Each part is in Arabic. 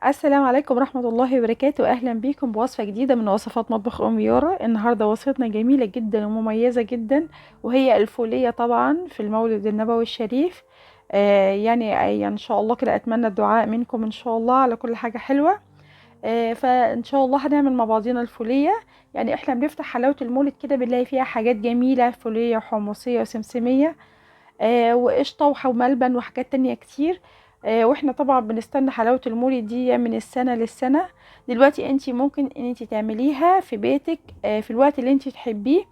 السلام عليكم ورحمة الله وبركاته. أهلا بيكم بوصفة جديدة من وصفات مطبخ أم يارا. النهاردة وصفتنا جميلة جدا ومميزة جدا، وهي الفولية طبعا في المولد النبوي الشريف. يعني إن شاء الله كده أتمنى الدعاء منكم إن شاء الله على كل حاجة حلوة. فإن شاء الله هنعمل مع بعضينا الفولية. يعني إحنا بنفتح حلاوة المولد كده بنلاقي فيها حاجات جميلة، فولية وحمصية وسمسمية وقشطة وملبن وحاجات تانية كتير. واحنا طبعا بنستنى حلاوة المولد دي من السنة للسنة. دلوقتي انتي ممكن ان انتي تعمليها في بيتك في الوقت اللي انتي تحبيه،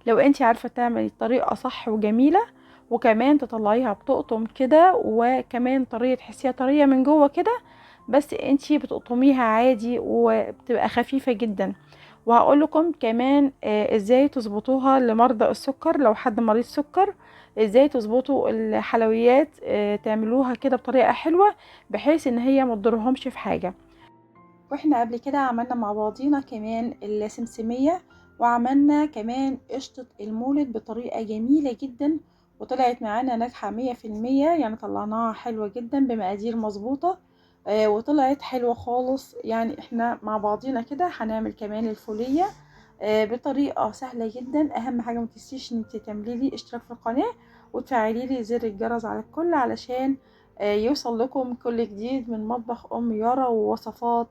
لو انتي عارفة تعملي الطريقة صح وجميلة، وكمان تطلعيها بتقطم كده، وكمان طريقة تحسيها طرية من جوه كده، بس انتي بتقطميها عادي وبتبقى خفيفة جدا. وهقول لكم كمان ازاي تظبطوها لمرضى السكر، لو حد مريض سكر ازاي تظبطوا الحلويات تعملوها كده بطريقة حلوة بحيث ان هي ما تضرهمش في حاجة. واحنا قبل كده عملنا مع بعضينا كمان السمسمية، وعملنا كمان قشطة المولد بطريقة جميلة جدا، وطلعت معانا ناجحة 100%. يعني طلعناها حلوة جدا بمقادير مظبوطة وطلعت حلوة خالص. يعني احنا مع بعضينا كده هنعمل كمان الفولية بطريقة سهلة جدا. اهم حاجة متنسيش ان انت تعملي لي اشتراك في القناة وتفعلي لي زر الجرس على الكل علشان يوصل لكم كل جديد من مطبخ ام يارا ووصفات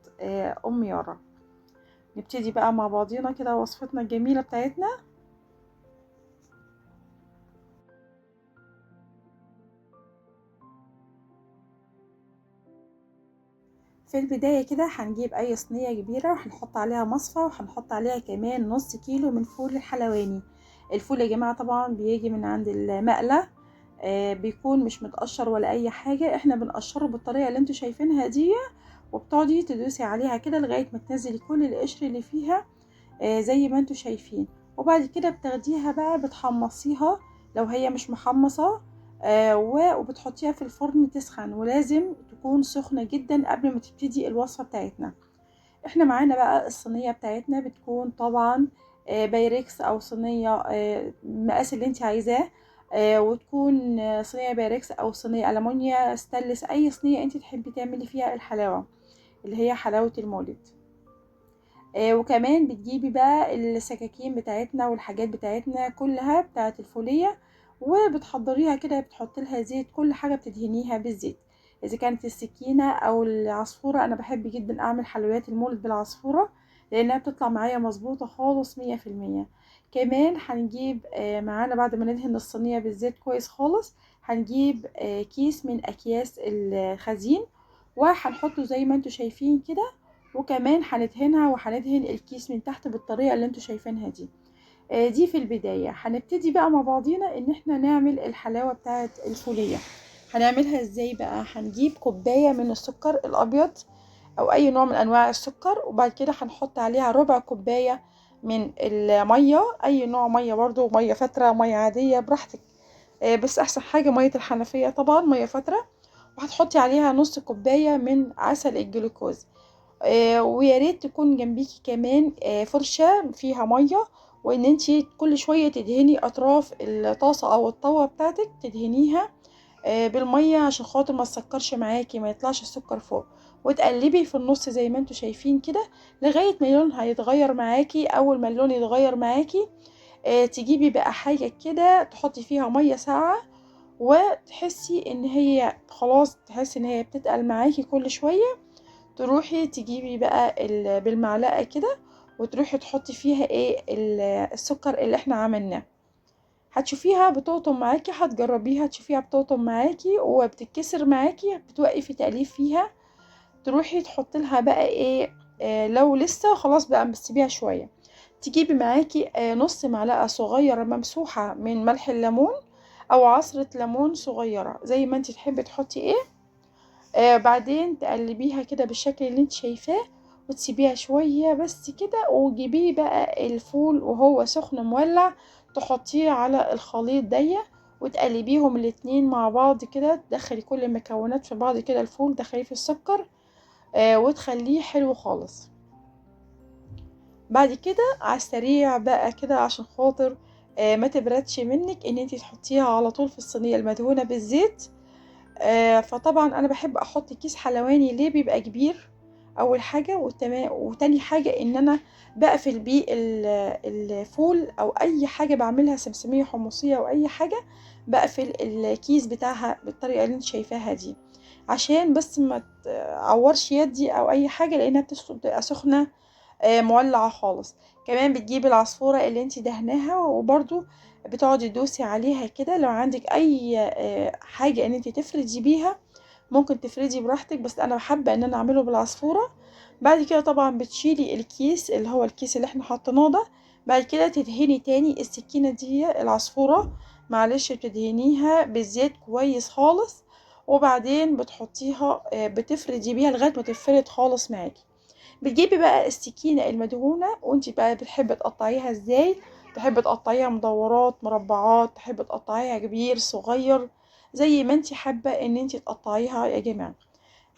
ام يارا. نبتدي بقى مع بعضينا كده وصفتنا الجميلة بتاعتنا. في البداية كده هنجيب اي صينية كبيرة وهنحط عليها مصفى، وهنحط عليها كمان نص كيلو من فول الحلواني. الفول يا جماعة طبعا بيجي من عند المقلة، بيكون مش متقشر ولا اي حاجة. احنا بنقشره بالطريقة اللي انتوا شايفينها دي، وبتقعدي تدوسي عليها كده لغاية ما تنزلي كل القشر اللي فيها زي ما انتوا شايفين. وبعد كده بتاخديها بقى بتحمصيها لو هي مش محمصة، وبتحطيها في الفرن تسخن، ولازم تكون سخنة جدا قبل ما تبتدي الوصفة بتاعتنا. احنا معانا بقى الصينية بتاعتنا بتكون طبعا بايركس او صينية المقاس اللي انت عايزاه، وتكون صينية بايركس او صينية ألمونيا ستانلس، اي صينية انت تحبي تعملي فيها الحلاوة اللي هي حلاوة المولد. وكمان بتجيبي بقى السكاكين بتاعتنا والحاجات بتاعتنا كلها بتاعت الفولية، وبتحضريها كده، بتحط لها زيت، كل حاجة بتدهنيها بالزيت. اذا كانت السكينة او العصفورة، انا بحب جدا اعمل حلويات المولد بالعصفورة لانها بتطلع معايا مظبوطة خالص 100%. كمان هنجيب معانا بعد ما ندهن الصينية بالزيت كويس خالص، هنجيب كيس من اكياس الخزين، وهنحطه زي ما انتوا شايفين كده، وكمان هندهنها وهندهن الكيس من تحت بالطريقة اللي انتوا شايفينها دي. دي في البداية. هنبتدي بقى مع بعضينا ان احنا نعمل الحلاوة بتاعة الفولية. هنعملها ازاي بقى؟ هنجيب كوباية من السكر الابيض او اي نوع من انواع السكر، وبعد كده هنحط عليها ربع كوباية من المية، اي نوع مية برضو، مية فترة مية عادية براحتك، بس احسن حاجة مية الحنفية طبعا مية فترة. وهتحطي عليها نص كوباية من عسل الجلوكوز. ويا ريت تكون جنبيكي كمان فرشة فيها مية، وان انتي كل شوية تدهني اطراف الطاسة او الطاوة بتاعتك، تدهنيها بالمية عشان خاطر ما تسكرش معاكي، ما يطلعش السكر فوق. وتقلبي في النص زي ما انتوا شايفين كده لغاية ما اللون هيتغير معاكي. اول ما اللون يتغير معاكي تجيبي بقى حاجة كده تحطي فيها مية ساقعة، وتحسي ان هي خلاص، تحسي ان هي بتتقل معاكي كل شوية، تروحي تجيبي بقى بالمعلقة كده، وتروحي تحطي فيها السكر اللي احنا عملناه. هتشوفيها بتقطم معاكي، هتجربيها تشوفيها بتقطم معاكي وبتتكسر معاكي، بتوقفي تقليب فيها، تروحي تحطي لها بقى لو لسه خلاص بقى بتسيبيها شوية، تجيبي معاكي نص معلقة صغيرة ممسوحة من ملح الليمون، او عصرة ليمون صغيرة زي ما انت تحبي تحطي بعدين تقلبيها كده بالشكل اللي انت شايفاه، وتسيبيها شوية بس كده، وتجيبيه بقى الفول وهو سخن مولع، تحطيه على الخليط دي، وتقلبيهم الاتنين مع بعض كده، تدخلي كل المكونات في بعض كده، الفول دخليه في السكر وتخليه حلو خالص. بعد كده على السريع بقى كده عشان خاطر ما تبردش منك، ان انت تحطيها على طول في الصينية المدهونة بالزيت. فطبعا انا بحب احط كيس حلواني ليه بيبقى كبير، اول حاجه. وتاني حاجه ان انا بقفل بيه الفول او اي حاجه بعملها، سمسميه حمصيه او اي حاجه، بقفل الكيس بتاعها بالطريقه اللي انت شايفاها دي، عشان بس ما تعورش يدي او اي حاجه، لانها بتبقى سخنه مولعه خالص. كمان بتجيبي العصفوره اللي انت دهناها، وبرده بتقعدي تدوسي عليها كده. لو عندك اي حاجه ان انت تفردي بيها ممكن تفردي براحتك، بس انا حابه ان انا اعمله بالعصفوره. بعد كده طبعا بتشيلي الكيس اللي هو الكيس اللي احنا حطيناه ده. بعد كده تدهني تاني السكينه دي العصفوره، معلش بتدهنيها بالزيت كويس خالص، وبعدين بتحطيها بتفردي بيها لغايه ما تفرد خالص معاكي. بتجيبي بقى السكينه المدهونه، وانت بقى بتحبي تقطعيها ازاي، تحبي تقطعيها مدورات مربعات، تحبي تقطعيها كبير صغير، زي ما انت حابه ان انت تقطعيها يا جماعه.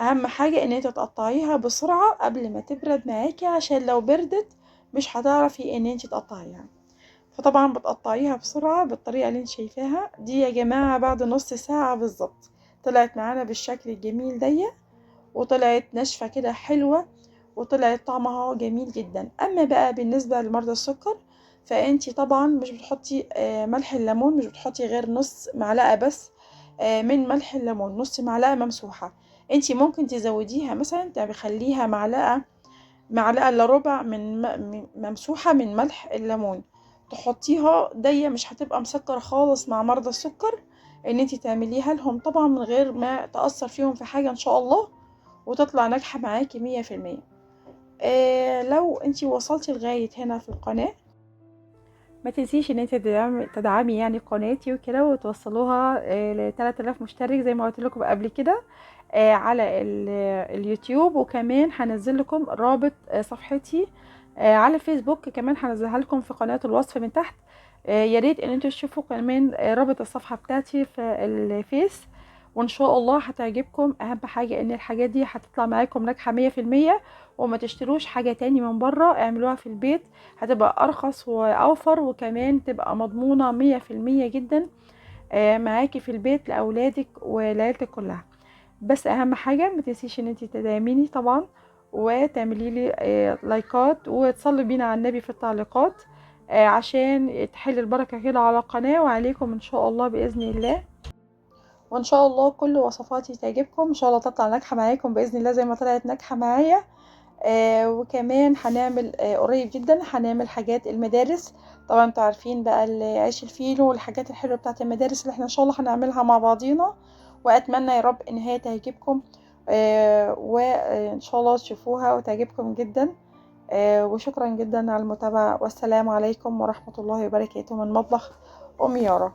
اهم حاجه ان انت تقطعيها بسرعه قبل ما تبرد معاكي، عشان لو بردت مش هتعرفي ان انت تقطعيها. فطبعا بتقطعيها بسرعه بالطريقه اللي انت شايفاها دي يا جماعه. بعد نص ساعه بالظبط طلعت معانا بالشكل الجميل ده، وطلعت ناشفه كده حلوه، وطلعت طعمها جميل جدا. اما بقى بالنسبه لمرضى السكر، فانتي طبعا مش بتحطي ملح الليمون، مش بتحطي غير نص معلقه بس من ملح الليمون، نص معلقه ممسوحه. انتي ممكن تزوديها مثلا، تخليها معلقه الا ربع من ممسوحه من ملح الليمون، تحطيها دي مش هتبقى مسكر خالص مع مرضى السكر، ان انتي تعمليها لهم طبعا من غير ما تأثر فيهم في حاجه ان شاء الله، وتطلع ناجحه معاكي 100%. لو انتي وصلتي لغاية هنا في القناة، ما تنسيش ان انت تدعمي يعني قناتي وكده، وتوصلوها ل 3000 مشترك زي ما قلت لكم قبل كده على اليوتيوب. وكمان هنزل لكم رابط صفحتي على الفيسبوك، كمان هنزلها لكم في قناة الوصف من تحت. يا ريت ان انتوا تشوفوا كمان رابط الصفحة بتاعتي في الفيس، وان شاء الله هتعجبكم. اهم حاجة ان الحاجات دي هتطلع معاكم ناجحة 100%، وما تشتروش حاجة تاني من بره، اعملوها في البيت، هتبقى ارخص واوفر، وكمان تبقى مضمونة 100% جدا معاكي في البيت لأولادك ولعيلتك كلها. بس اهم حاجة ما تنسيش ان انتي تدعميني طبعا، وتعملي لي لايكات، وتصلي بينا على النبي في التعليقات عشان تحل البركة كده على القناة وعليكم ان شاء الله بإذن الله. وان شاء الله كل وصفاتي تعجبكم، ان شاء الله تطلع ناجحة معاكم بإذن الله زي ما طلعت ناجحة معايا. وكمان هنعمل قريب جدا هنعمل حاجات المدارس. طبعا انتوا عارفين بقى العيش الفينو والحاجات الحلوه بتاعه المدارس اللي احنا ان شاء الله هنعملها مع بعضينا، واتمنى يا رب ان هي تعجبكم وان شاء الله تشوفوها وتعجبكم جدا. وشكرا جدا على المتابعه، والسلام عليكم ورحمه الله وبركاته من مطبخ ام يارا.